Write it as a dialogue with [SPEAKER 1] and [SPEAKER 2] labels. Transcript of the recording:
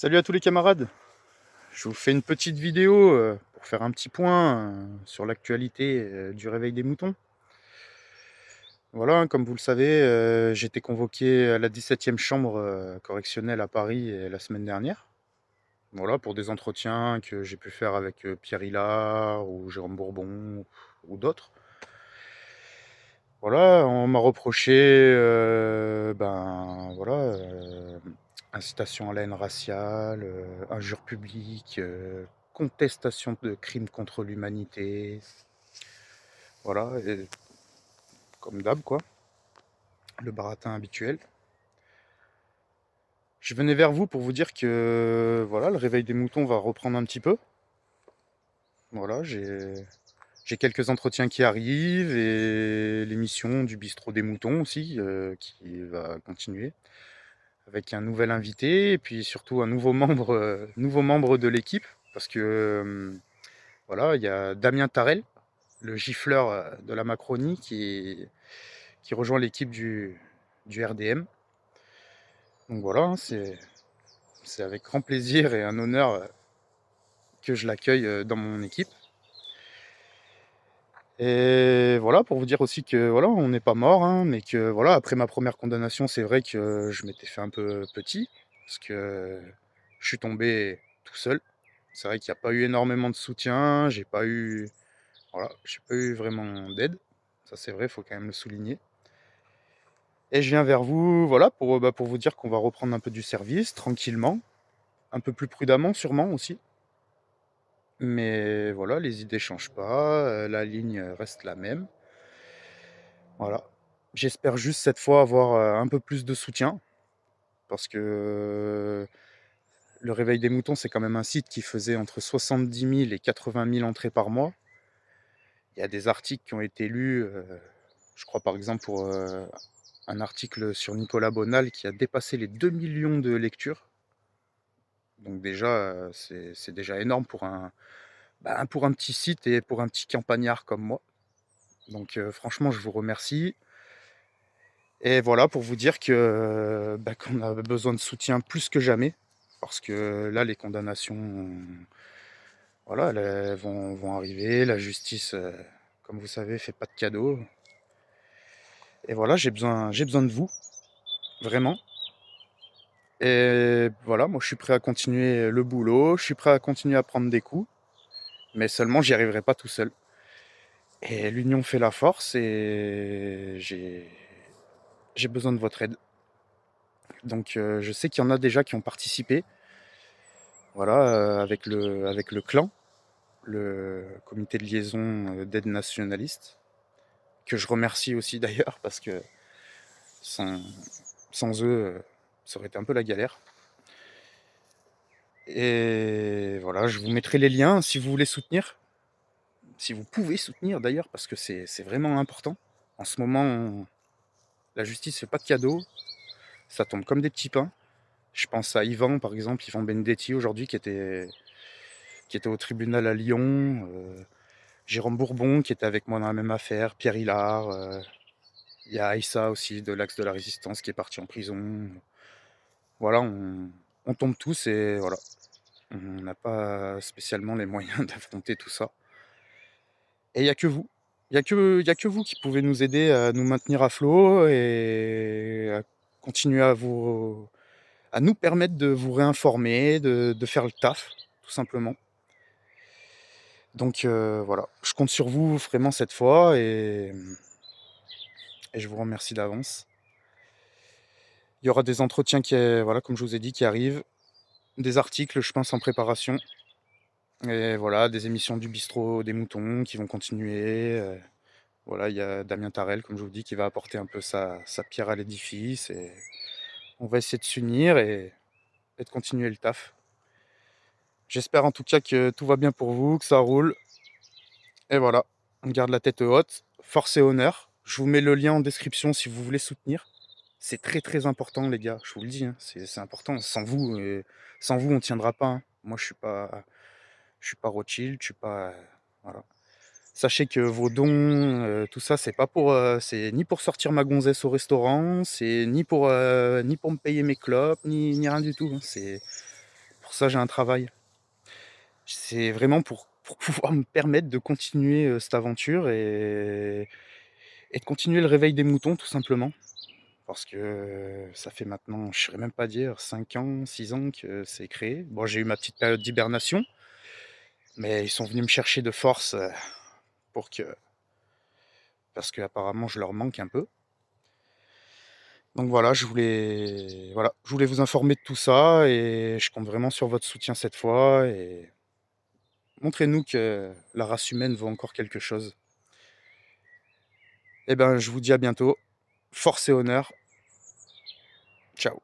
[SPEAKER 1] Salut à tous les camarades, je vous fais une petite vidéo pour faire un petit point sur l'actualité du réveil des moutons. Voilà, hein, comme vous le savez, j'ai été convoqué à la 17e chambre correctionnelle à Paris la semaine dernière. Voilà, pour des entretiens que j'ai pu faire avec Pierre Hilard ou Jérôme Bourbon ou d'autres. Voilà, on m'a reproché incitation à la haine raciale, injures publiques, contestation de crimes contre l'humanité. Voilà, et comme d'hab, quoi, le baratin habituel. Je venais vers vous pour vous dire que voilà, le réveil des moutons va reprendre un petit peu. Voilà, j'ai quelques entretiens qui arrivent et l'émission du bistrot des moutons aussi qui va continuer avec un nouvel invité et puis surtout un nouveau membre de l'équipe parce que voilà, il y a Damien Tarel, le gifleur de la Macronie qui rejoint l'équipe du RDM. Donc voilà, hein, c'est avec grand plaisir et un honneur que je l'accueille dans mon équipe. Et voilà, pour vous dire aussi que voilà, on n'est pas mort, hein, mais que voilà, après ma première condamnation, c'est vrai que je m'étais fait un peu petit, parce que je suis tombé tout seul. C'est vrai qu'il n'y a pas eu énormément de soutien, j'ai pas eu vraiment d'aide. Ça c'est vrai, il faut quand même le souligner. Et je viens vers vous, voilà, pour vous dire qu'on va reprendre un peu du service, tranquillement, un peu plus prudemment sûrement aussi. Mais voilà, les idées changent pas, la ligne reste la même. Voilà. J'espère juste cette fois avoir un peu plus de soutien parce que le Réveil des Moutons, c'est quand même un site qui faisait entre 70 000 et 80 000 entrées par mois. Il y a des articles qui ont été lus, je crois par exemple pour un article sur Nicolas Bonal qui a dépassé les 2 millions de lectures. Donc déjà, c'est déjà énorme pour un petit site et pour un petit campagnard comme moi. Donc franchement, je vous remercie. Et voilà, pour vous dire que, qu'on a besoin de soutien plus que jamais, parce que là, les condamnations, voilà, elles vont arriver. La justice, comme vous savez, fait pas de cadeaux. Et voilà, j'ai besoin de vous, vraiment. Et voilà, moi, je suis prêt à continuer le boulot, je suis prêt à continuer à prendre des coups, mais seulement, j'y arriverai pas tout seul. Et l'union fait la force, et j'ai besoin de votre aide. Donc, je sais qu'il y en a déjà qui ont participé. Voilà, avec le clan, le comité de liaison d'aide nationaliste, que je remercie aussi d'ailleurs parce que sans, sans eux, ça aurait été un peu la galère. Et voilà, je vous mettrai les liens si vous voulez soutenir, si vous pouvez soutenir d'ailleurs, parce que c'est vraiment important. En ce moment, la justice fait pas de cadeaux, ça tombe comme des petits pains. Je pense à Yvan, par exemple, Yvan Benedetti aujourd'hui, qui était au tribunal à Lyon. Jérôme Bourbon qui était avec moi dans la même affaire, Pierre Hilard, il y a Aïssa aussi de l'Axe de la Résistance qui est parti en prison. Voilà, on tombe tous et voilà, on n'a pas spécialement les moyens d'affronter tout ça. Et il n'y a que vous. Il y a que vous qui pouvez nous aider à nous maintenir à flot et à continuer à nous permettre de vous réinformer, de faire le taf, tout simplement. Donc voilà, je compte sur vous vraiment cette fois et je vous remercie d'avance. Il y aura des entretiens voilà, comme je vous ai dit, qui arrivent, des articles, je pense, en préparation. Et voilà, des émissions du bistrot des moutons qui vont continuer. Voilà, il y a Damien Tarel, comme je vous dis, qui va apporter un peu sa pierre à l'édifice. Et on va essayer de s'unir et de continuer le taf. J'espère en tout cas que tout va bien pour vous, que ça roule. Et voilà, on garde la tête haute. Force et honneur. Je vous mets le lien en description si vous voulez soutenir. C'est très très important, les gars, je vous le dis, hein, c'est important. Sans vous, on tiendra pas, hein. Moi, je suis pas Rothschild, je suis pas, voilà. Sachez que vos dons, tout ça, c'est ni pour sortir ma gonzesse au restaurant, c'est ni pour me payer mes clopes, ni rien du tout, hein. pour ça j'ai un travail. C'est vraiment pour pouvoir me permettre de continuer, cette aventure et de continuer le réveil des moutons tout simplement. Parce que ça fait maintenant, je saurais même pas dire 5 ans, 6 ans que c'est créé. Bon, j'ai eu ma petite période d'hibernation, mais ils sont venus me chercher de force, pour que parce qu'apparemment je leur manque un peu. Donc voilà, je voulais vous informer de tout ça et je compte vraiment sur votre soutien cette fois et montrez-nous que la race humaine vaut encore quelque chose. Eh ben, je vous dis à bientôt. Force et honneur. Ciao.